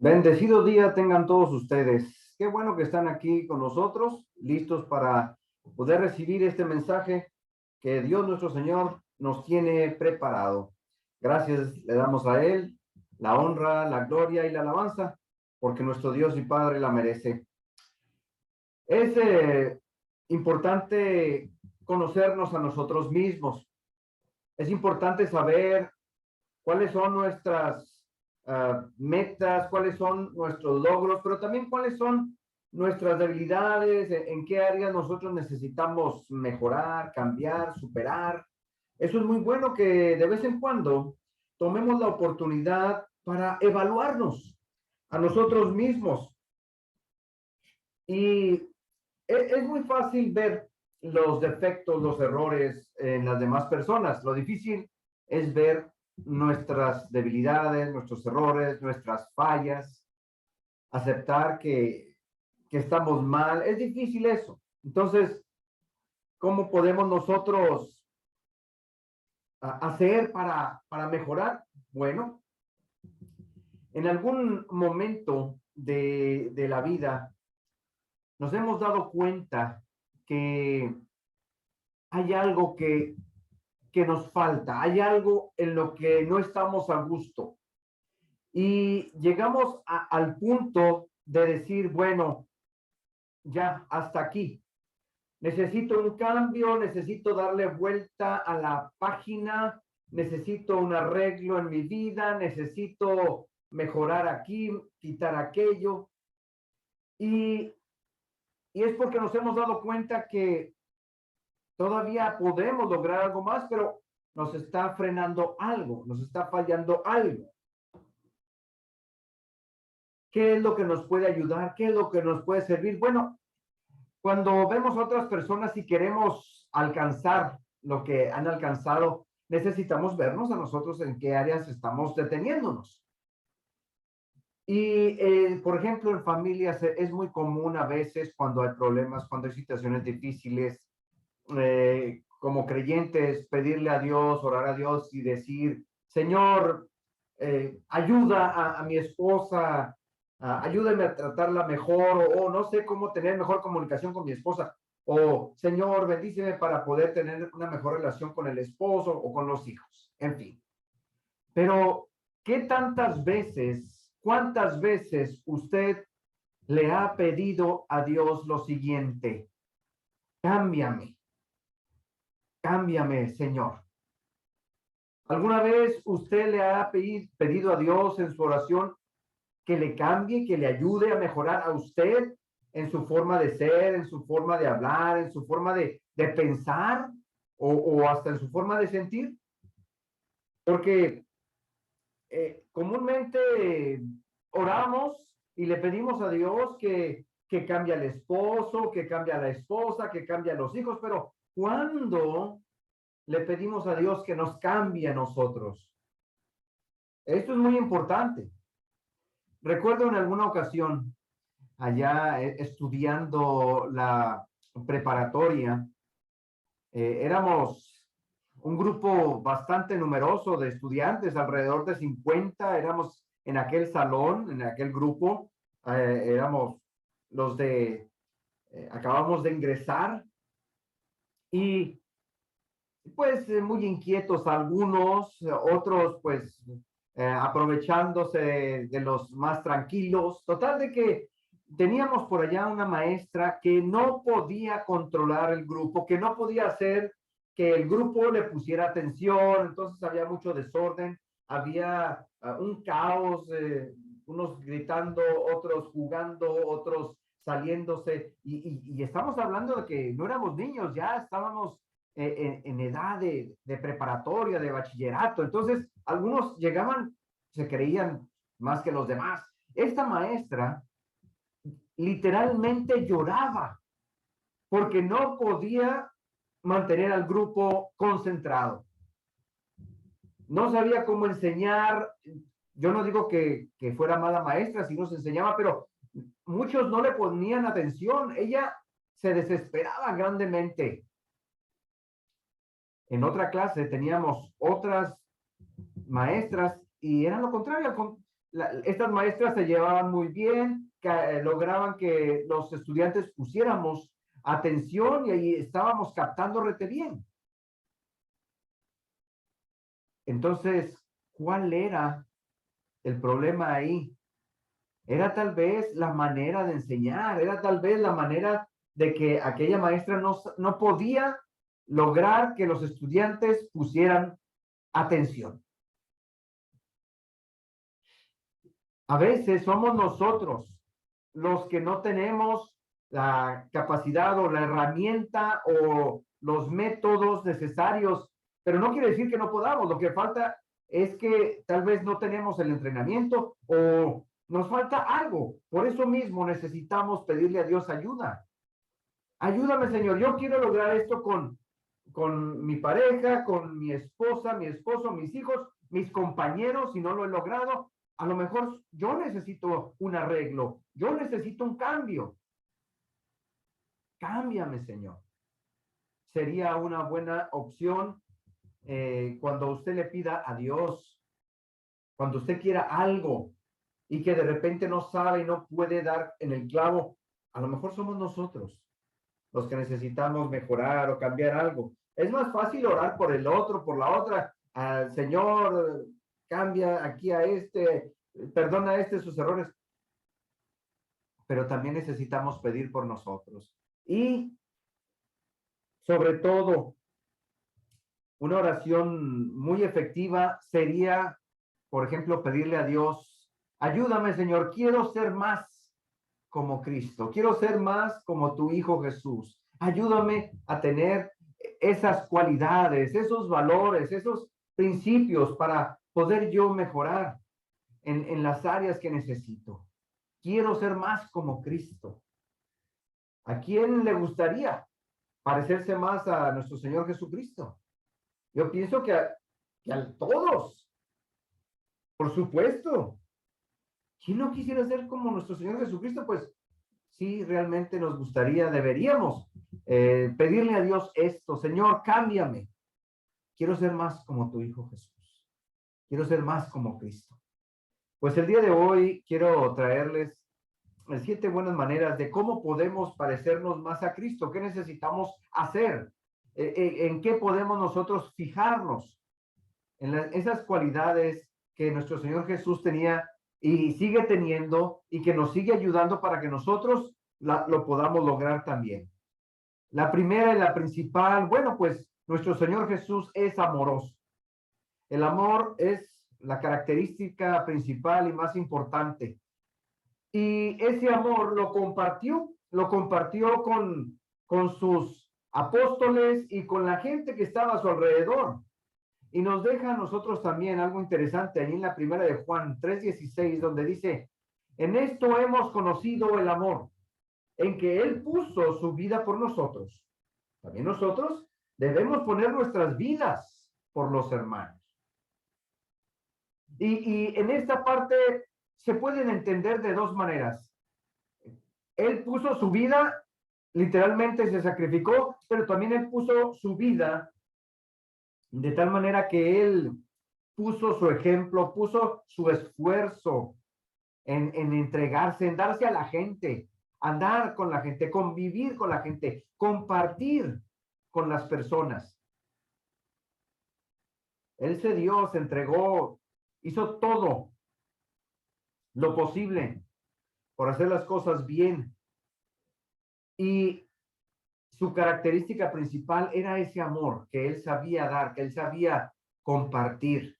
Bendecido día tengan todos ustedes. Qué bueno que están aquí con nosotros, listos para poder recibir este mensaje que Dios nuestro Señor nos tiene preparado. Gracias le damos a Él la honra, la gloria y la alabanza, porque nuestro Dios y Padre la merece. Es importante conocernos a nosotros mismos. Es importante saber cuáles son nuestras metas, cuáles son nuestros logros, pero también cuáles son nuestras debilidades, en qué áreas nosotros necesitamos mejorar, cambiar, superar. Eso es muy bueno que de vez en cuando tomemos la oportunidad para evaluarnos a nosotros mismos. Y es muy fácil ver los defectos, los errores en las demás personas. Lo difícil es ver nuestras debilidades, nuestros errores, nuestras fallas, aceptar que estamos mal. Es difícil eso. Entonces, ¿cómo podemos nosotros hacer para mejorar? Bueno, en algún momento de la vida nos hemos dado cuenta que hay algo que nos falta, hay algo en lo que no estamos a gusto. Y llegamos al punto de decir, bueno, ya, hasta aquí. Necesito un cambio, necesito darle vuelta a la página, necesito un arreglo en mi vida, necesito mejorar aquí, quitar aquello. Y, y es porque nos hemos dado cuenta que todavía podemos lograr algo más, pero nos está frenando algo, nos está fallando algo. ¿Qué es lo que nos puede ayudar? ¿Qué es lo que nos puede servir? Bueno, cuando vemos a otras personas y queremos alcanzar lo que han alcanzado, necesitamos vernos a nosotros en qué áreas estamos deteniéndonos. Y, por ejemplo, en familias es muy común a veces cuando hay problemas, cuando hay situaciones difíciles, como creyentes, pedirle a Dios, orar a Dios y decir, Señor, ayuda a mi esposa, ayúdame a tratarla mejor, o no sé cómo tener mejor comunicación con mi esposa, o Señor, bendíceme para poder tener una mejor relación con el esposo o con los hijos, en fin. Pero, ¿qué tantas veces, cuántas veces usted le ha pedido a Dios lo siguiente? Cámbiame, cámbiame, Señor. ¿Alguna vez usted le ha pedido a Dios en su oración que le cambie, que le ayude a mejorar a usted en su forma de ser, en su forma de hablar, en su forma de pensar o hasta en su forma de sentir? Porque comúnmente oramos y le pedimos a Dios que cambie al esposo, que cambie a la esposa, que cambie a los hijos, pero ¿cuándo le pedimos a Dios que nos cambie a nosotros? Esto es muy importante. Recuerdo en alguna ocasión, allá estudiando la preparatoria, éramos un grupo bastante numeroso de estudiantes, alrededor de 50, éramos en aquel salón, en aquel grupo, éramos los acabamos de ingresar y pues muy inquietos algunos, otros pues aprovechándose de los más tranquilos. Total de que teníamos por allá una maestra que no podía controlar el grupo, que no podía hacer que el grupo le pusiera atención, entonces había mucho desorden, había un caos, unos gritando, otros jugando, otros saliéndose, y estamos hablando de que no éramos niños, ya estábamos en edad de preparatoria, de bachillerato. Entonces, algunos llegaban, se creían más que los demás. Esta maestra literalmente lloraba porque no podía mantener al grupo concentrado. No sabía cómo enseñar. Yo no digo que fuera mala maestra si nos enseñaba, pero muchos no le ponían atención. Ella se desesperaba grandemente. En otra clase teníamos otras maestras y eran lo contrario, estas maestras se llevaban muy bien, lograban que los estudiantes pusiéramos atención y ahí estábamos captando rete bien. Entonces, ¿cuál era el problema ahí? Era tal vez la manera de enseñar, era tal vez la manera de que aquella maestra no podía lograr que los estudiantes pusieran atención. A veces somos nosotros los que no tenemos la capacidad o la herramienta o los métodos necesarios, pero no quiere decir que no podamos. Lo que falta es que tal vez no tenemos el entrenamiento o nos falta algo. Por eso mismo necesitamos pedirle a Dios ayuda. Ayúdame, Señor. Yo quiero lograr esto con mi pareja, con mi esposa, mi esposo, mis hijos, mis compañeros, si no lo he logrado. A lo mejor yo necesito un arreglo, yo necesito un cambio. Cámbiame, Señor. Sería una buena opción cuando usted le pida a Dios, cuando usted quiera algo y que de repente no sabe y no puede dar en el clavo. A lo mejor somos nosotros los que necesitamos mejorar o cambiar algo. Es más fácil orar por el otro, por la otra. Al Señor, cambia aquí a este, perdona a este sus errores. Pero también necesitamos pedir por nosotros. Y sobre todo, una oración muy efectiva sería, por ejemplo, pedirle a Dios, ayúdame, Señor, quiero ser más como Cristo, quiero ser más como tu Hijo Jesús. Ayúdame a tener esas cualidades, esos valores, esos principios para poder yo mejorar en las áreas que necesito. Quiero ser más como Cristo. ¿A quién le gustaría parecerse más a nuestro Señor Jesucristo? Yo pienso que a todos, por supuesto. ¿Quién no quisiera ser como nuestro Señor Jesucristo? Pues sí, realmente nos gustaría, deberíamos pedirle a Dios esto. Señor, cámbiame. Quiero ser más como tu Hijo Jesús. Quiero ser más como Cristo. Pues el día de hoy quiero traerles 7 buenas maneras de cómo podemos parecernos más a Cristo. ¿Qué necesitamos hacer? ¿En qué podemos nosotros fijarnos? En esas cualidades que nuestro Señor Jesús tenía y sigue teniendo y que nos sigue ayudando para que nosotros lo podamos lograr también. La primera y la principal, bueno, pues nuestro Señor Jesús es amoroso. El amor es la característica principal y más importante. Y ese amor lo compartió con sus apóstoles y con la gente que estaba a su alrededor. Y nos deja a nosotros también algo interesante ahí en la primera de Juan 3:16, donde dice, en esto hemos conocido el amor, en que Él puso su vida por nosotros. También nosotros debemos poner nuestras vidas por los hermanos. Y en esta parte se pueden entender de dos maneras. Él puso su vida, literalmente se sacrificó, pero también Él puso su vida de tal manera que Él puso su ejemplo, puso su esfuerzo en entregarse, en darse a la gente, andar con la gente, convivir con la gente, compartir con las personas. Él se dio, se entregó, hizo todo lo posible por hacer las cosas bien. Y su característica principal era ese amor que él sabía dar, que él sabía compartir.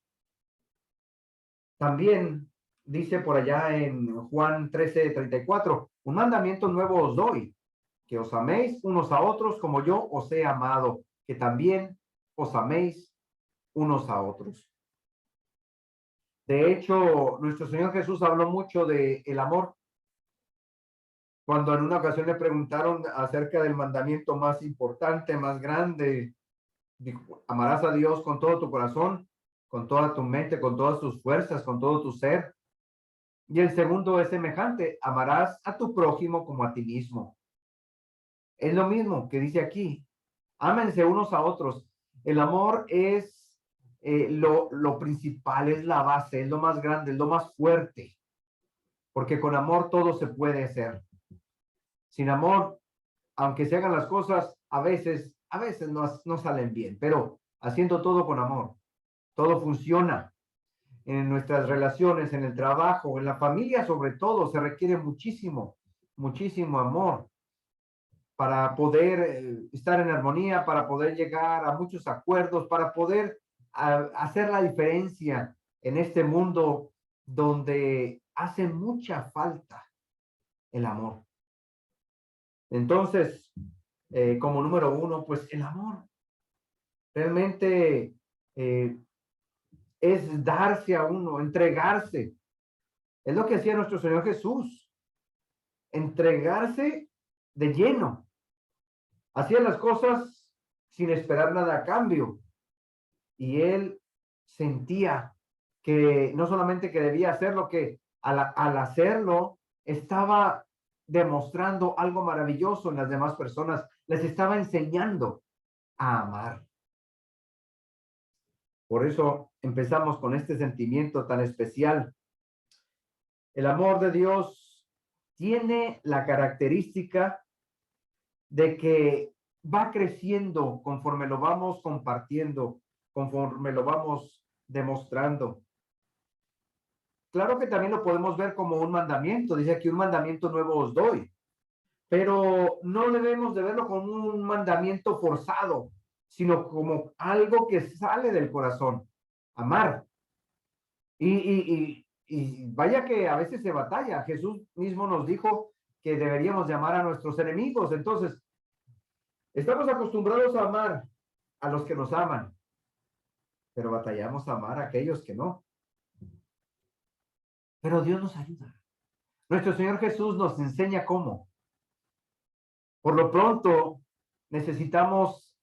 También dice por allá en Juan 13:34, un mandamiento nuevo os doy, que os améis unos a otros como yo os he amado, que también os améis unos a otros. De hecho, nuestro Señor Jesús habló mucho de el amor. Cuando en una ocasión le preguntaron acerca del mandamiento más importante, más grande, dijo, amarás a Dios con todo tu corazón, con toda tu mente, con todas tus fuerzas, con todo tu ser. Y el segundo es semejante, amarás a tu prójimo como a ti mismo. Es lo mismo que dice aquí, ámense unos a otros. El amor es lo principal, es la base, es lo más grande, es lo más fuerte, porque con amor todo se puede hacer. Sin amor, aunque se hagan las cosas, a veces no salen bien, pero haciendo todo con amor, todo funciona. En nuestras relaciones, en el trabajo, en la familia sobre todo, se requiere muchísimo, muchísimo amor para poder estar en armonía, para poder llegar a muchos acuerdos, para poder hacer la diferencia en este mundo donde hace mucha falta el amor. Entonces, como número uno, pues el amor realmente es darse a uno, entregarse. Es lo que hacía nuestro Señor Jesús, entregarse de lleno. Hacía las cosas sin esperar nada a cambio. Y él sentía que no solamente que debía hacerlo, que al hacerlo estaba demostrando algo maravilloso en las demás personas. Les estaba enseñando a amar. Por eso empezamos con este sentimiento tan especial. El amor de Dios tiene la característica de que va creciendo conforme lo vamos compartiendo, conforme lo vamos demostrando. Claro que también lo podemos ver como un mandamiento. Dice aquí, un mandamiento nuevo os doy. Pero no debemos de verlo como un mandamiento forzado, sino como algo que sale del corazón. Amar. Y vaya que a veces se batalla. Jesús mismo nos dijo que deberíamos de amar a nuestros enemigos. Entonces, estamos acostumbrados a amar a los que nos aman, pero batallamos a amar a aquellos que no. Pero Dios nos ayuda. Nuestro Señor Jesús nos enseña cómo. Por lo pronto, necesitamos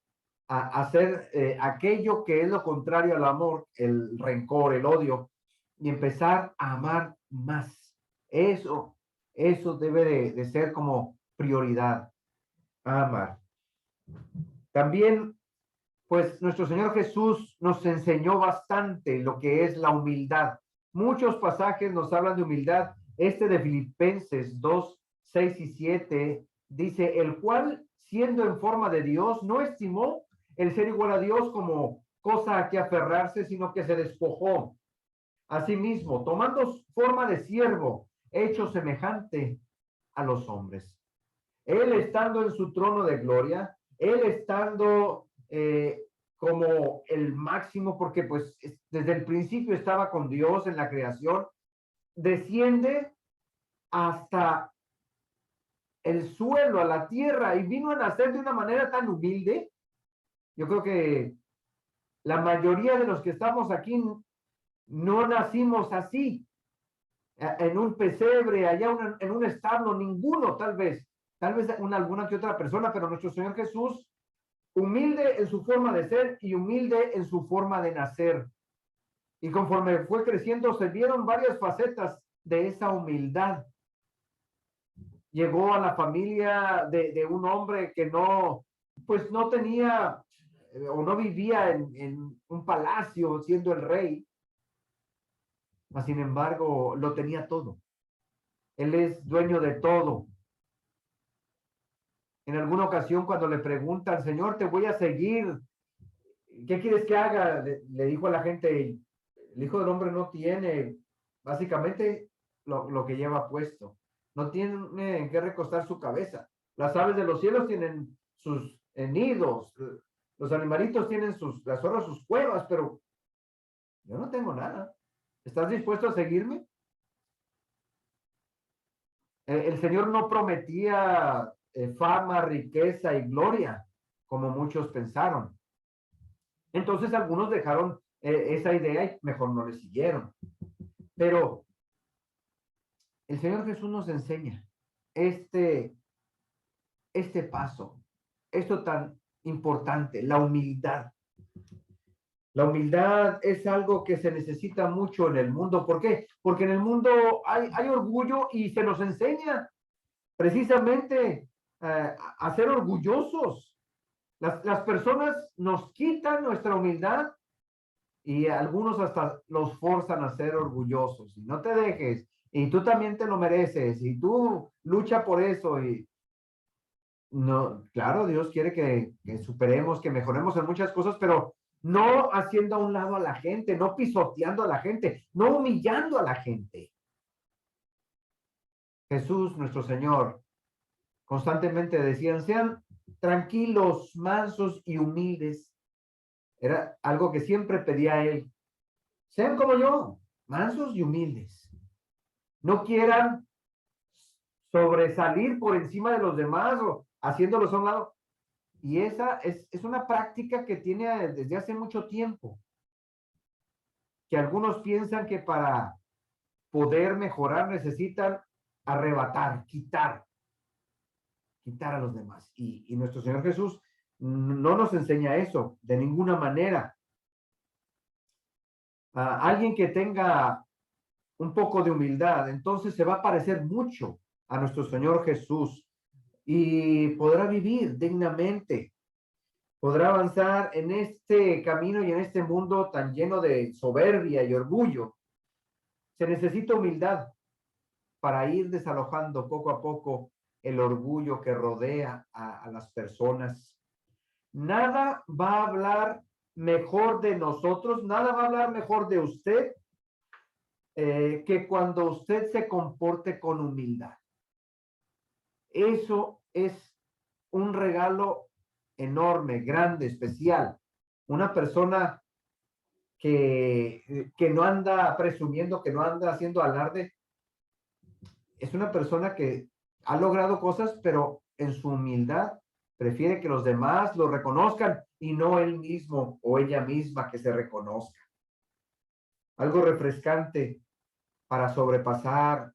hacer aquello que es lo contrario al amor, el rencor, el odio, y empezar a amar más. Eso debe de ser como prioridad, amar. También, pues, nuestro Señor Jesús nos enseñó bastante lo que es la humildad. Muchos pasajes nos hablan de humildad. Este de Filipenses 2, 6 y 7 dice, el cual, siendo en forma de Dios, no estimó el ser igual a Dios como cosa a que aferrarse, sino que se despojó a sí mismo, tomando forma de siervo, hecho semejante a los hombres. Él estando en su trono de gloria, él estando como el máximo, porque pues desde el principio estaba con Dios en la creación, desciende hasta el suelo, a la tierra, y vino a nacer de una manera tan humilde. Yo creo que la mayoría de los que estamos aquí no nacimos así, en un pesebre, allá en un establo, ninguno tal vez alguna que otra persona, pero nuestro Señor Jesús, humilde en su forma de ser y humilde en su forma de nacer. Y conforme fue creciendo, se vieron varias facetas de esa humildad. Llegó a la familia de un hombre que pues no tenía o no vivía en un palacio siendo el rey, mas sin embargo lo tenía todo. Él es dueño de todo. En alguna ocasión cuando le preguntan, Señor, te voy a seguir, ¿qué quieres que haga? Le dijo a la gente, el Hijo del Hombre no tiene básicamente lo que lleva puesto. No tiene en qué recostar su cabeza. Las aves de los cielos tienen sus nidos, los animalitos tienen las zorras sus cuevas, pero yo no tengo nada. ¿Estás dispuesto a seguirme? El Señor no prometía fama, riqueza y gloria, como muchos pensaron. Entonces algunos dejaron esa idea y mejor no le siguieron. Pero el Señor Jesús nos enseña este paso, esto tan importante, la humildad. La humildad es algo que se necesita mucho en el mundo. ¿Por qué? Porque en el mundo hay orgullo y se nos enseña precisamente a ser orgullosos. Las personas nos quitan nuestra humildad y algunos hasta los forzan a ser orgullosos. Y no te dejes, y tú también te lo mereces, y tú lucha por eso. Y no, claro, Dios quiere que superemos, que mejoremos en muchas cosas, pero no haciendo a un lado a la gente, no pisoteando a la gente, no humillando a la gente. Jesús, nuestro Señor, constantemente decían, sean tranquilos, mansos y humildes. Era algo que siempre pedía él. Sean como yo, mansos y humildes. No quieran sobresalir por encima de los demás o haciéndolos a un lado. Y esa es una práctica que tiene desde hace mucho tiempo, que algunos piensan que para poder mejorar necesitan arrebatar, quitar a los demás. Y nuestro Señor Jesús no nos enseña eso de ninguna manera. Alguien que tenga un poco de humildad, entonces se va a parecer mucho a nuestro Señor Jesús y podrá vivir dignamente, podrá avanzar en este camino y en este mundo tan lleno de soberbia y orgullo. Se necesita humildad para ir desalojando poco a poco el orgullo que rodea a las personas. Nada va a hablar mejor de nosotros, nada va a hablar mejor de usted que cuando usted se comporte con humildad. Eso es un regalo enorme, grande, especial. Una persona que no anda presumiendo, que no anda haciendo alarde, es una persona que ha logrado cosas, pero en su humildad prefiere que los demás lo reconozcan y no él mismo o ella misma que se reconozca. Algo refrescante para sobrepasar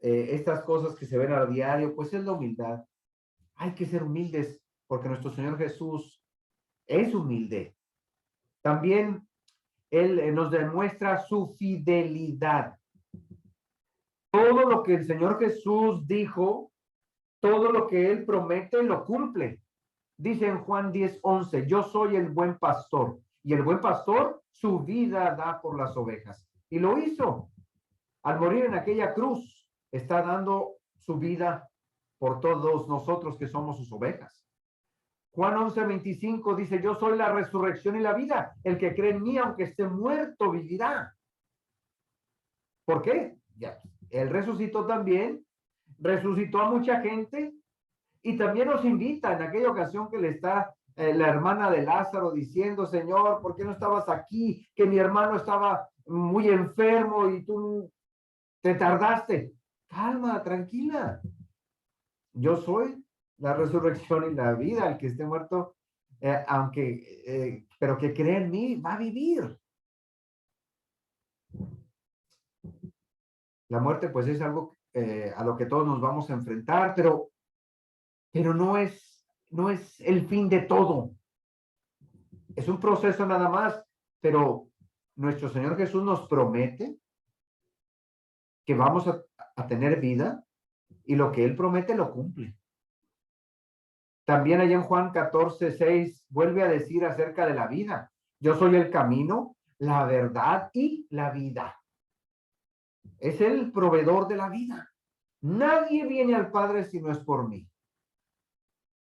estas cosas que se ven a diario, pues es la humildad. Hay que ser humildes porque nuestro Señor Jesús es humilde. También Él nos demuestra su fidelidad. Todo lo que el Señor Jesús dijo, todo lo que Él promete, lo cumple. Dice en Juan 10:11, yo soy el buen pastor y el buen pastor su vida da por las ovejas. Y lo hizo. Al morir en aquella cruz, está dando su vida por todos nosotros que somos sus ovejas. Juan 11:25 dice, yo soy la resurrección y la vida. El que cree en mí, aunque esté muerto, vivirá. ¿Por qué? Ya, él resucitó también, resucitó a mucha gente y también nos invita en aquella ocasión que le está la hermana de Lázaro diciendo, Señor, ¿por qué no estabas aquí? Que mi hermano estaba muy enfermo y tú te tardaste. Calma, tranquila. Yo soy la resurrección y la vida. El que esté muerto, pero que cree en mí, va a vivir. La muerte, pues, es algo a lo que todos nos vamos a enfrentar, pero no es el fin de todo. Es un proceso nada más, pero nuestro Señor Jesús nos promete que vamos a tener vida y lo que Él promete lo cumple. También allá en Juan 14:6 vuelve a decir acerca de la vida. Yo soy el camino, la verdad y la vida. Es el proveedor de la vida. Nadie viene al Padre si no es por mí.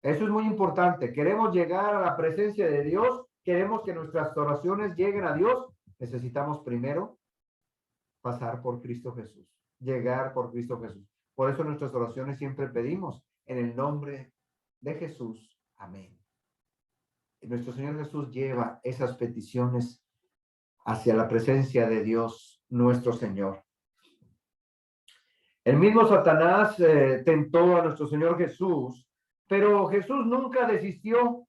Eso es muy importante. Queremos llegar a la presencia de Dios, queremos que nuestras oraciones lleguen a Dios. Necesitamos primero pasar por Cristo Jesús, llegar por Cristo Jesús. Por eso nuestras oraciones siempre pedimos en el nombre de Jesús. Amén. Y nuestro Señor Jesús lleva esas peticiones hacia la presencia de Dios, nuestro Señor. El mismo Satanás tentó a nuestro Señor Jesús, pero Jesús nunca desistió.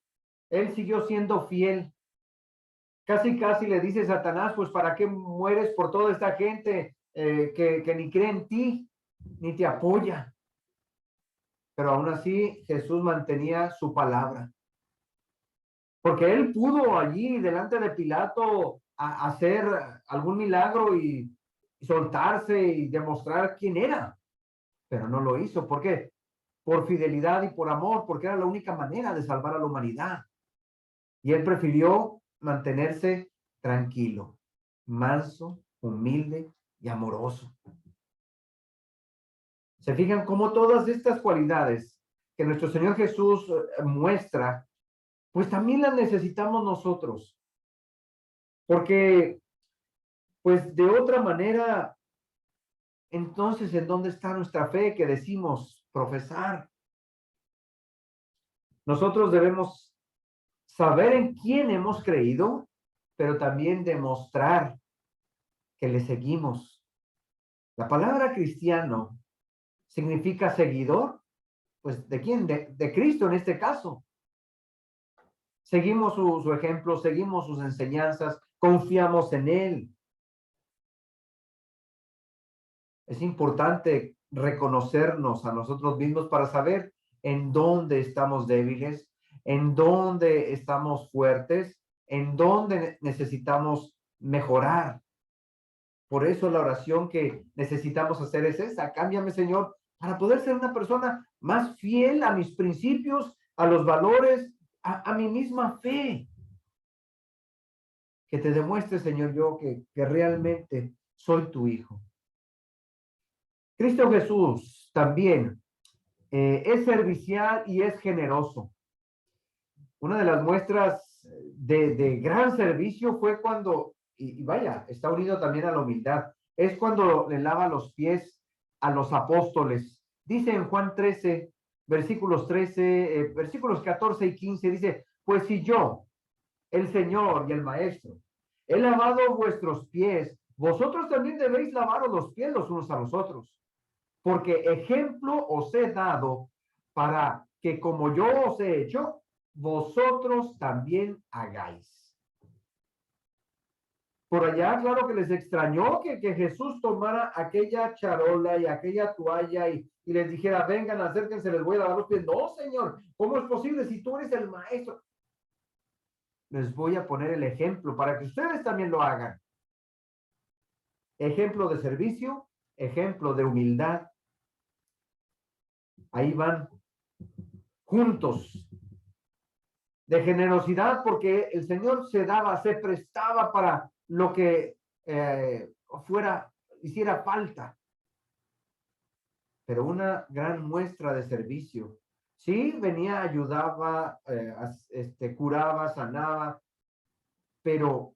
Él siguió siendo fiel. Casi le dice Satanás, pues ¿para qué mueres por toda esta gente que ni cree en ti, ni te apoya? Pero aún así Jesús mantenía su palabra. Porque él pudo allí delante de Pilato hacer algún milagro y soltarse y demostrar quién era, pero no lo hizo. ¿Por qué? Por fidelidad y por amor, porque era la única manera de salvar a la humanidad. Y él prefirió mantenerse tranquilo, manso, humilde y amoroso. ¿Se fijan cómo todas estas cualidades que nuestro Señor Jesús muestra, pues también las necesitamos nosotros? Porque, pues de otra manera, entonces, ¿en dónde está nuestra fe que decimos profesar? Nosotros debemos saber en quién hemos creído, pero también demostrar que le seguimos. La palabra cristiano significa seguidor, pues ¿de quién? De Cristo en este caso. Seguimos su ejemplo, seguimos sus enseñanzas, confiamos en Él. Es importante reconocernos a nosotros mismos para saber en dónde estamos débiles, en dónde estamos fuertes, en dónde necesitamos mejorar. Por eso la oración que necesitamos hacer es esa: cámbiame, Señor, para poder ser una persona más fiel a mis principios, a los valores, a mi misma fe. Que te demuestre, Señor, yo que realmente soy tu hijo. Cristo Jesús también es servicial y es generoso. Una de las muestras de gran servicio fue cuando, y vaya, está unido también a la humildad, es cuando le lava los pies a los apóstoles. Dice en Juan 13, versículos 13, versículos 14 y 15, dice: pues si yo, el Señor y el Maestro, he lavado vuestros pies, vosotros también debéis lavaros los pies los unos a los otros, porque ejemplo os he dado para que como yo os he hecho, vosotros también hagáis. Por allá, claro que les extrañó que Jesús tomara aquella charola y aquella toalla y les dijera: vengan, acérquense, les voy a lavar los pies. No, Señor, ¿cómo es posible si tú eres el maestro? Les voy a poner el ejemplo para que ustedes también lo hagan. Ejemplo de servicio, ejemplo de humildad. Ahí van juntos. De generosidad, porque el Señor se daba, se prestaba para lo que hiciera falta. Pero una gran muestra de servicio. Sí, venía, ayudaba, curaba, sanaba, pero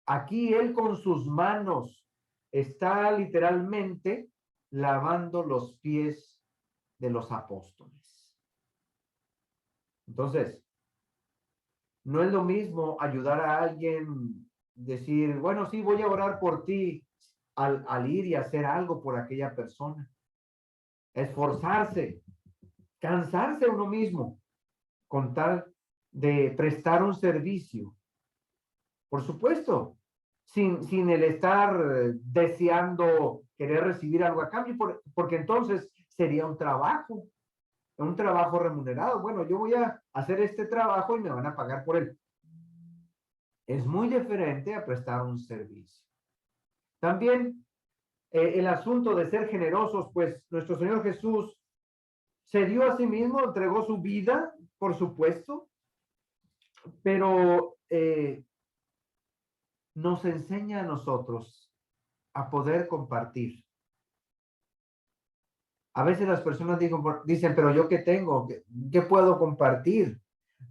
aquí él con sus manos está literalmente lavando los pies de los apóstoles. Entonces, no es lo mismo ayudar a alguien, decir, bueno, sí, voy a orar por ti, al ir y hacer algo por aquella persona. Esforzarse, cansarse uno mismo, con tal de prestar un servicio. Por supuesto, sin el estar deseando querer recibir algo a cambio, porque entonces sería un trabajo remunerado. Bueno, yo voy a hacer este trabajo y me van a pagar por él. Es muy diferente a prestar un servicio. También el asunto de ser generosos, pues nuestro Señor Jesús se dio a sí mismo, entregó su vida, por supuesto, pero nos enseña a nosotros a poder compartir. A veces las personas dicen, pero ¿yo qué tengo? ¿Qué puedo compartir?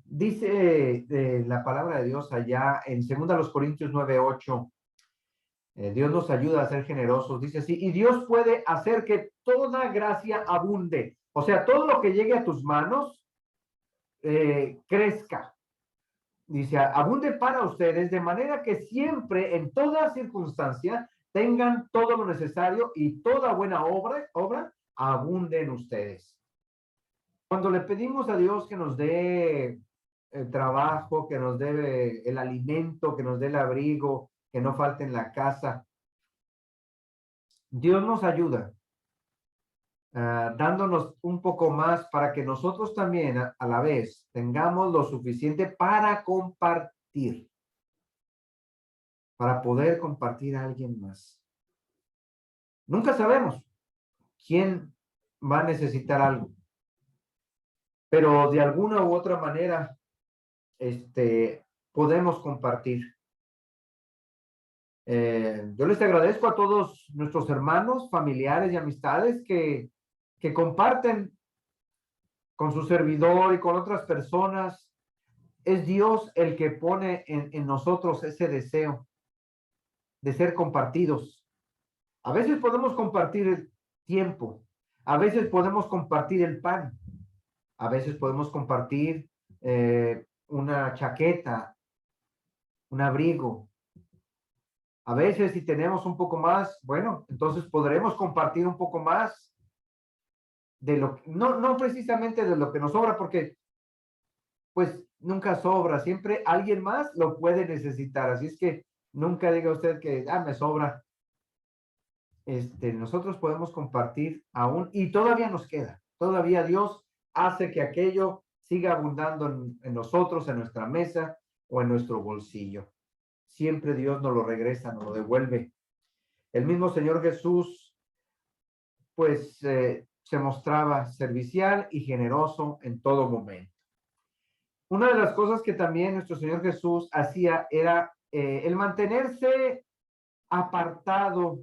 Dice la palabra de Dios allá en 2 Corintios 9:8, Dios nos ayuda a ser generosos, dice así: y Dios puede hacer que toda gracia abunde. O sea, todo lo que llegue a tus manos crezca. Dice, abunde para ustedes, de manera que siempre, en toda circunstancia, tengan todo lo necesario y toda buena obra abunde en ustedes. Cuando le pedimos a Dios que nos dé el trabajo, que nos dé el alimento, que nos dé el abrigo, que no falte en la casa, Dios nos ayuda, dándonos un poco más para que nosotros también a la vez tengamos lo suficiente para compartir, para poder compartir a alguien más. Nunca sabemos quién va a necesitar algo, pero de alguna u otra manera podemos compartir. Yo les agradezco a todos nuestros hermanos, familiares y amistades que comparten con su servidor y con otras personas. Es Dios el que pone en nosotros ese deseo de ser compartidos. A veces podemos compartir el tiempo, a veces podemos compartir el pan, a veces podemos compartir una chaqueta, un abrigo. A veces si tenemos un poco más, bueno, entonces podremos compartir un poco más de lo que, no precisamente de lo que nos sobra, porque pues nunca sobra, siempre alguien más lo puede necesitar. Así es que nunca diga usted que, me sobra. Nosotros podemos compartir aún y todavía nos queda. Todavía Dios hace que aquello siga abundando en nosotros, en nuestra mesa o en nuestro bolsillo. Siempre Dios nos lo regresa, nos lo devuelve. El mismo Señor Jesús, pues, se mostraba servicial y generoso en todo momento. Una de las cosas que también nuestro Señor Jesús hacía era el mantenerse apartado.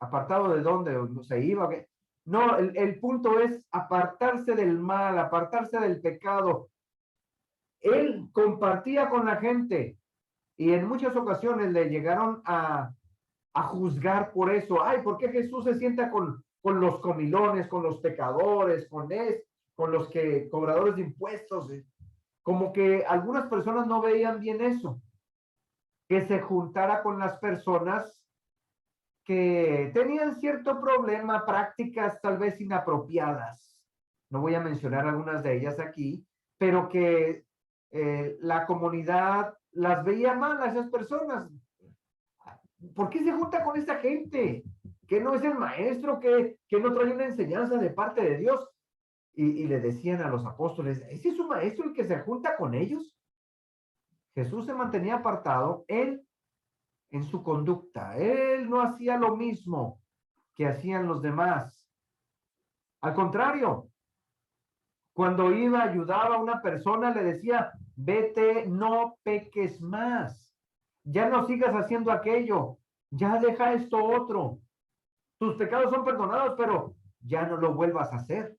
¿Apartado de dónde? ¿No se iba? ¿Qué? No, el punto es apartarse del mal, apartarse del pecado. Él compartía con la gente y en muchas ocasiones le llegaron a juzgar por eso. Ay, ¿por qué Jesús se sienta con los comilones, con los pecadores, con los que cobradores de impuestos? Como que algunas personas no veían bien eso, que se juntara con las personas que tenían cierto problema, prácticas tal vez inapropiadas. No voy a mencionar algunas de ellas aquí, pero que la comunidad las veía mal a esas personas. ¿Por qué se junta con esta gente? ¿Que no es el maestro? ¿Que no trae una enseñanza de parte de Dios? Y le decían a los apóstoles, ¿ese es su maestro el que se junta con ellos? Jesús se mantenía apartado, él en su conducta. Él no hacía lo mismo que hacían los demás. Al contrario, cuando iba, ayudaba a una persona, le decía, vete, no peques más. Ya no sigas haciendo aquello. Ya deja esto otro. Tus pecados son perdonados, pero ya no lo vuelvas a hacer.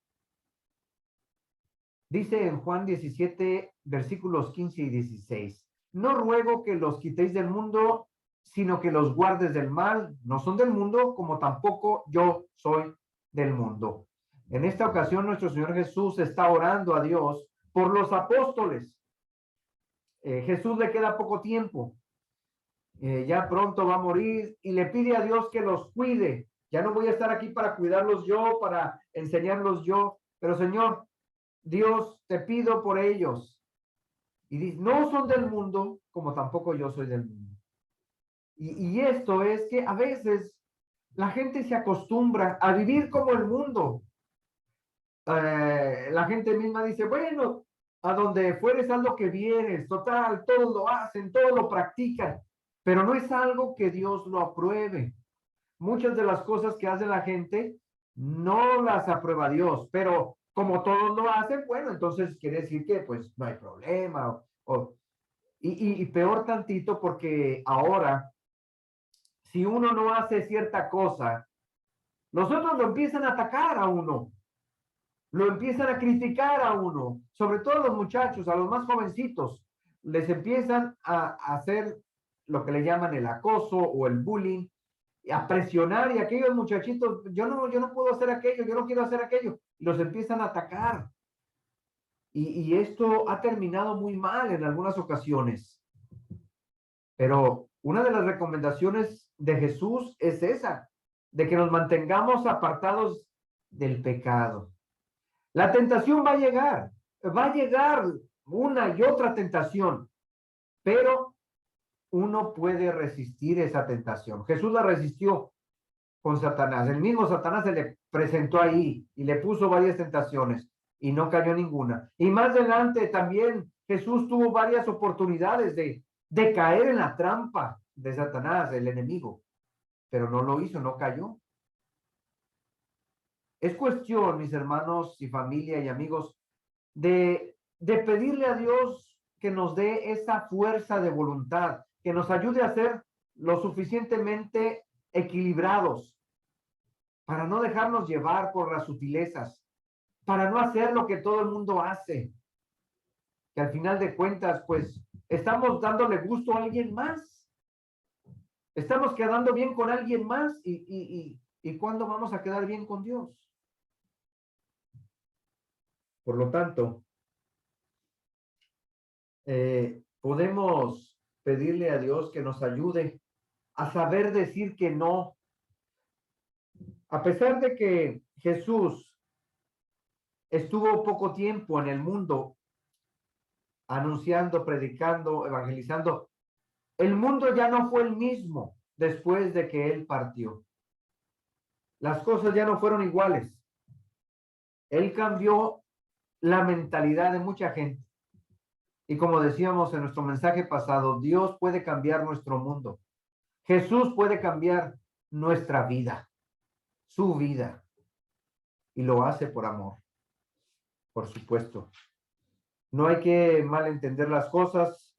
Dice en Juan 17, versículos 15 y 16, no ruego que los quitéis del mundo, sino que los guardes del mal. No son del mundo, como tampoco yo soy del mundo. En esta ocasión, nuestro Señor Jesús está orando a Dios por los apóstoles. Jesús le queda poco tiempo. Ya pronto va a morir y le pide a Dios que los cuide. Ya no voy a estar aquí para cuidarlos yo, para enseñarlos yo, pero Señor, Dios, te pido por ellos. Y dice, no son del mundo, como tampoco yo soy del mundo. Y esto es que a veces la gente se acostumbra a vivir como el mundo. La gente misma dice, bueno, a donde fueres haz lo que vienes, total, todos lo hacen, todos lo practican, pero no es algo que Dios lo apruebe. Muchas de las cosas que hace la gente no las aprueba Dios, pero como todos lo hacen, bueno, entonces quiere decir que pues no hay problema. Y peor tantito porque ahora, si uno no hace cierta cosa, los otros lo empiezan a atacar a uno, lo empiezan a criticar a uno, sobre todo a los muchachos, a los más jovencitos, les empiezan a hacer lo que le llaman el acoso o el bullying, a presionar, y aquellos muchachitos, yo no puedo hacer aquello, yo no quiero hacer aquello, y los empiezan a atacar. Y esto ha terminado muy mal en algunas ocasiones. Pero una de las recomendaciones de Jesús es esa, de que nos mantengamos apartados del pecado. La tentación va a llegar una y otra tentación, pero uno puede resistir esa tentación. Jesús la resistió con Satanás. El mismo Satanás se le presentó ahí y le puso varias tentaciones y no cayó ninguna. Y más adelante también Jesús tuvo varias oportunidades de caer en la trampa de Satanás, el enemigo, pero no lo hizo, no cayó. Es cuestión, mis hermanos y familia y amigos, de pedirle a Dios que nos dé esa fuerza de voluntad, que nos ayude a hacer lo suficientemente equilibrados para no dejarnos llevar por las sutilezas, para no hacer lo que todo el mundo hace, que al final de cuentas, pues, estamos dándole gusto a alguien más, estamos quedando bien con alguien más y ¿cuándo vamos a quedar bien con Dios? Por lo tanto, podemos pedirle a Dios que nos ayude a saber decir que no. A pesar de que Jesús estuvo poco tiempo en el mundo anunciando, predicando, evangelizando, el mundo ya no fue el mismo después de que él partió. Las cosas ya no fueron iguales. Él cambió la mentalidad de mucha gente. Y como decíamos en nuestro mensaje pasado, Dios puede cambiar nuestro mundo. Jesús puede cambiar nuestra vida, su vida. Y lo hace por amor, por supuesto. No hay que malentender las cosas.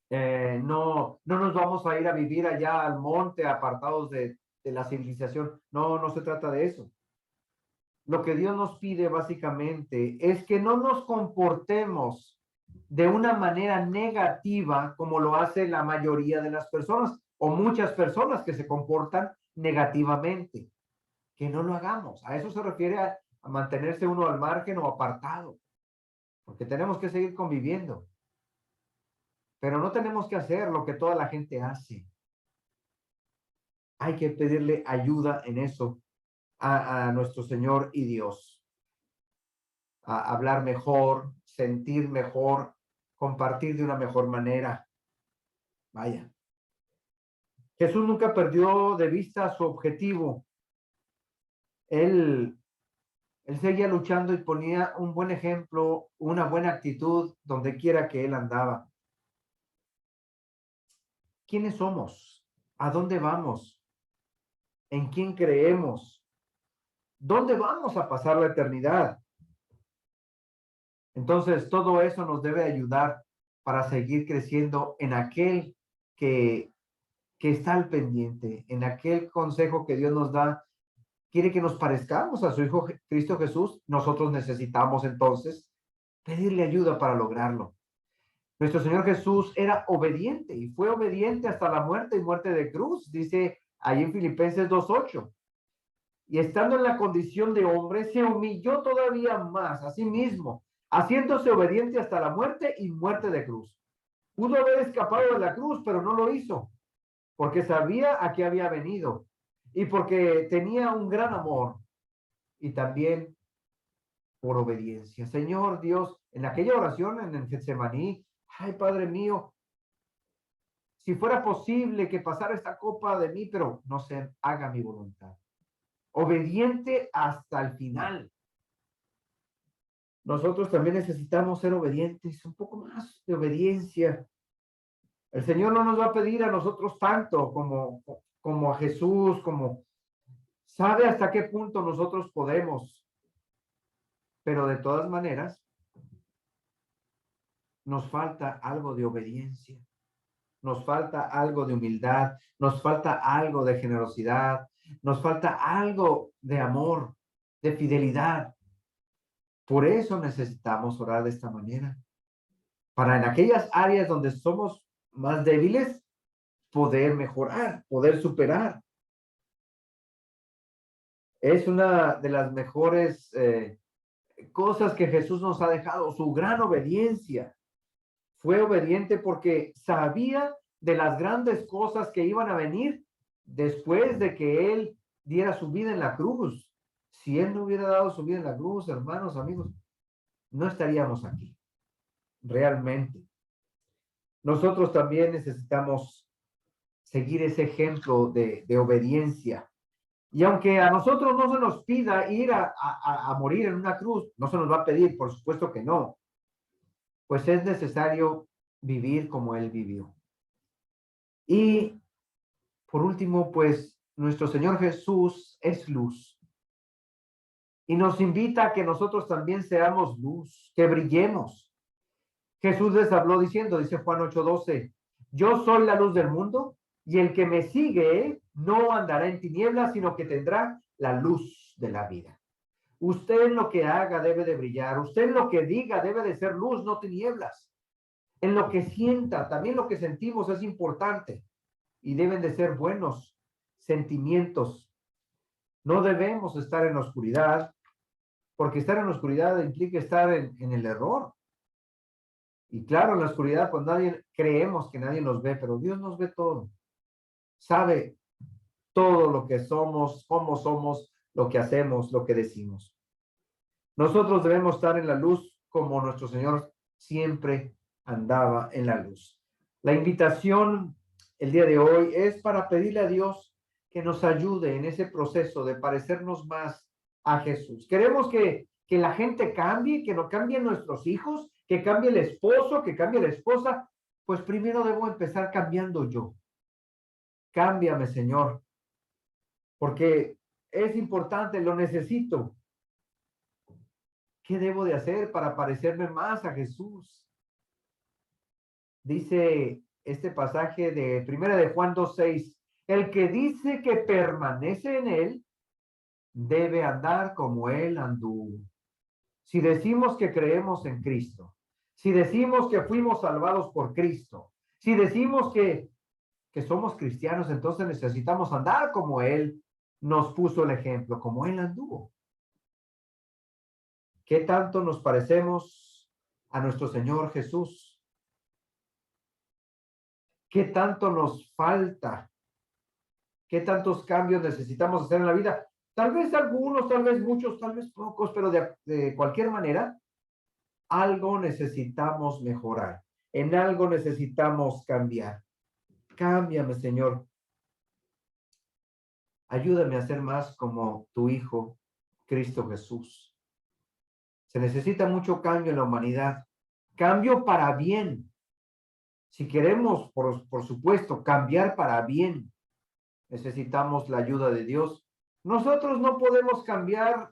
No nos vamos a ir a vivir allá al monte, apartados de la civilización. No, no se trata de eso. Lo que Dios nos pide básicamente es que no nos comportemos de una manera negativa como lo hace la mayoría de las personas o muchas personas que se comportan negativamente. Que no lo hagamos. A eso se refiere a mantenerse uno al margen o apartado, porque tenemos que seguir conviviendo. Pero no tenemos que hacer lo que toda la gente hace. Hay que pedirle ayuda en eso a nuestro Señor y Dios. A hablar mejor, sentir mejor, compartir de una mejor manera. Vaya. Jesús nunca perdió de vista su objetivo. Él seguía luchando y ponía un buen ejemplo, una buena actitud donde quiera que él andaba. ¿Quiénes somos? ¿A dónde vamos? ¿En quién creemos? ¿Dónde vamos a pasar la eternidad? Entonces, todo eso nos debe ayudar para seguir creciendo en aquel que está al pendiente, en aquel consejo que Dios nos da. Quiere que nos parezcamos a su Hijo Cristo Jesús. Nosotros necesitamos entonces pedirle ayuda para lograrlo. Nuestro Señor Jesús era obediente y fue obediente hasta la muerte y muerte de cruz, dice ahí en Filipenses 2:8. Y estando en la condición de hombre, se humilló todavía más a sí mismo, haciéndose obediente hasta la muerte y muerte de cruz. Pudo haber escapado de la cruz, pero no lo hizo, porque sabía a qué había venido y porque tenía un gran amor y también por obediencia. Señor Dios, en aquella oración en el Getsemaní, ay, Padre mío, si fuera posible que pasara esta copa de mí, pero no se haga mi voluntad. Obediente hasta el final. Nosotros también necesitamos ser obedientes, un poco más de obediencia. El Señor no nos va a pedir a nosotros tanto como a Jesús, como sabe hasta qué punto nosotros podemos, pero de todas maneras nos falta algo de obediencia, nos falta algo de humildad, nos falta algo de generosidad, nos falta algo de amor, de fidelidad. Por eso necesitamos orar de esta manera, para en aquellas áreas donde somos más débiles, poder mejorar, poder superar. Es una de las mejores cosas que Jesús nos ha dejado, su gran obediencia. Fue obediente porque sabía de las grandes cosas que iban a venir después de que él diera su vida en la cruz. Si él no hubiera dado su vida en la cruz, hermanos, amigos, no estaríamos aquí, realmente. Nosotros también necesitamos seguir ese ejemplo de obediencia. Y aunque a nosotros no se nos pida ir a morir en una cruz, no se nos va a pedir, por supuesto que no, pues es necesario vivir como Él vivió. Y por último, pues nuestro Señor Jesús es luz. Y nos invita a que nosotros también seamos luz, que brillemos. Jesús les habló diciendo, dice Juan 8:12, Yo soy la luz del mundo y el que me sigue no andará en tinieblas, sino que tendrá la luz de la vida. Usted en lo que haga debe de brillar. Usted en lo que diga debe de ser luz, no tinieblas. En lo que sienta, también lo que sentimos es importante y deben de ser buenos sentimientos. No debemos estar en la oscuridad, porque estar en la oscuridad implica estar en el error. Y claro, en la oscuridad, pues creemos que nadie nos ve, pero Dios nos ve todo. Sabe todo lo que somos, cómo somos, lo que hacemos, lo que decimos. Nosotros debemos estar en la luz como nuestro Señor siempre andaba en la luz. La invitación el día de hoy es para pedirle a Dios que nos ayude en ese proceso de parecernos más a Jesús. Queremos que la gente cambie, que no cambien nuestros hijos, que cambie el esposo, que cambie la esposa. Pues primero debo empezar cambiando yo. Cámbiame, Señor, porque es importante, lo necesito. ¿Qué debo de hacer para parecerme más a Jesús? Dice este pasaje de Primera de Juan 2:6, el que dice que permanece en él, debe andar como él anduvo. Si decimos que creemos en Cristo, si decimos que fuimos salvados por Cristo, si decimos que somos cristianos, entonces necesitamos andar como él nos puso el ejemplo, como él anduvo. ¿Qué tanto nos parecemos a nuestro Señor Jesús? ¿Qué tanto nos falta? ¿Qué tantos cambios necesitamos hacer en la vida? Tal vez algunos, tal vez muchos, tal vez pocos, pero de cualquier manera, algo necesitamos mejorar. En algo necesitamos cambiar. Cámbiame, Señor. Ayúdame a ser más como tu Hijo, Cristo Jesús. Se necesita mucho cambio en la humanidad. Cambio para bien. Si queremos, por supuesto, cambiar para bien, necesitamos la ayuda de Dios. Nosotros no podemos cambiar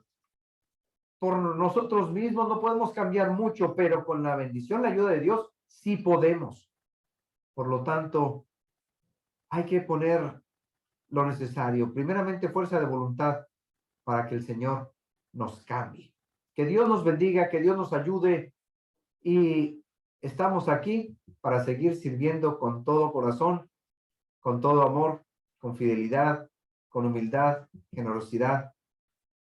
por nosotros mismos, no podemos cambiar mucho, pero con la bendición, la ayuda de Dios, sí podemos. Por lo tanto, hay que poner lo necesario. Primeramente, fuerza de voluntad para que el Señor nos cambie. Que Dios nos bendiga, que Dios nos ayude y estamos aquí para seguir sirviendo con todo corazón, con todo amor, con fidelidad, con humildad, generosidad.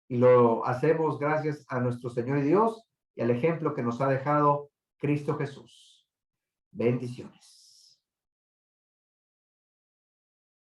Y lo hacemos gracias a nuestro Señor y Dios y al ejemplo que nos ha dejado Cristo Jesús. Bendiciones.